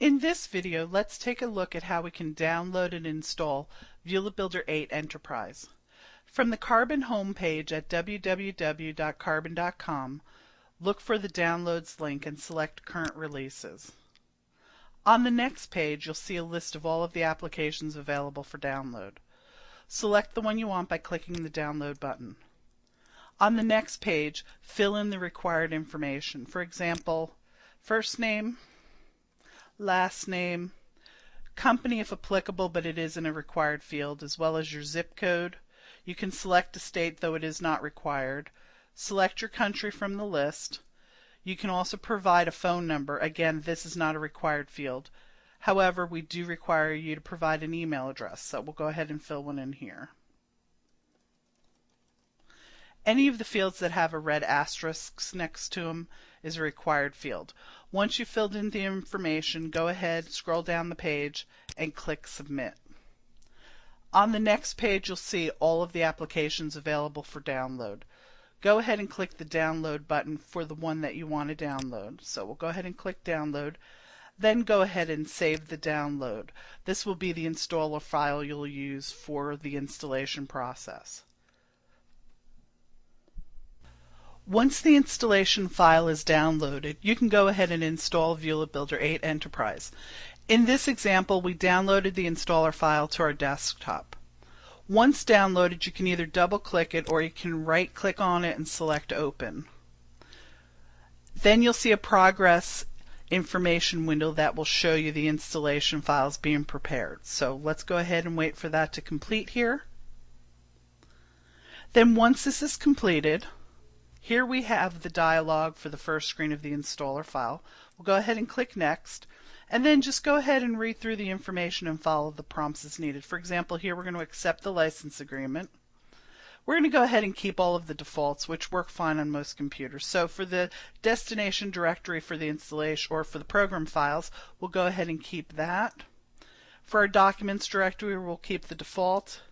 In this video, let's take a look at how we can download and install ViewletBuilder8 Enterprise. From the Qarbon homepage at www.qarbon.com, look for the Downloads link and select Current Releases. On the next page, you'll see a list of all of the applications available for download. Select the one you want by clicking the Download button. On the next page, fill in the required information. For example, first name, last name, company if applicable, but it isn't a required field, as well as your zip code. You can select a state, though it is not required. Select your country from the list. You can also provide a phone number. Again, this is not a required field. However, we do require you to provide an email address, so we'll go ahead and fill one in here. Any of the fields that have a red asterisk next to them is a required field. Once you've filled in the information, go ahead, scroll down the page, and click Submit. On the next page, you'll see all of the applications available for download. Go ahead and click the Download button for the one that you want to download. So we'll go ahead and click Download. Then go ahead and save the download. This will be the installer file you'll use for the installation process. Once the installation file is downloaded, you can go ahead and install ViewletBuilder8 Enterprise. In this example, we downloaded the installer file to our desktop. Once downloaded, you can either double-click it or you can right-click on it and select Open. Then you'll see a progress information window that will show you the installation files being prepared. So let's go ahead and wait for that to complete here. Then once this is completed, here we have the dialog for the first screen of the installer file. We'll go ahead and click Next, and then just go ahead and read through the information and follow the prompts as needed. For example, here we're going to accept the license agreement. We're going to go ahead and keep all of the defaults, which work fine on most computers. So for the destination directory for the installation or for the program files, we'll go ahead and keep that. For our documents directory, we'll keep the default.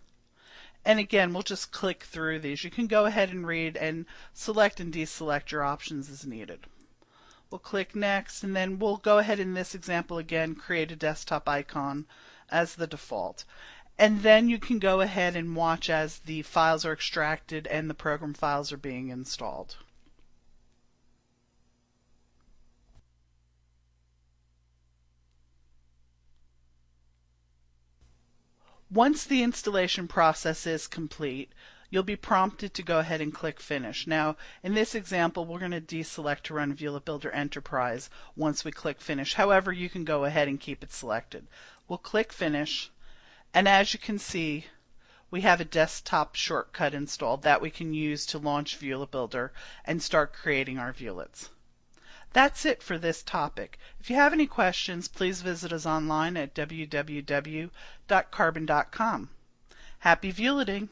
And again, we'll just click through these. You can go ahead and read and select and deselect your options as needed. We'll click Next, and then we'll go ahead in this example again, create a desktop icon as the default. And then you can go ahead and watch as the files are extracted and the program files are being installed. Once the installation process is complete, you'll be prompted to go ahead and click Finish. Now, in this example, we're going to deselect to run ViewletBuilder Enterprise once we click Finish. However, you can go ahead and keep it selected. We'll click Finish, and as you can see, we have a desktop shortcut installed that we can use to launch ViewletBuilder and start creating our viewlets. That's it for this topic. If you have any questions, please visit us online at www.qarbon.com. Happy viewleting!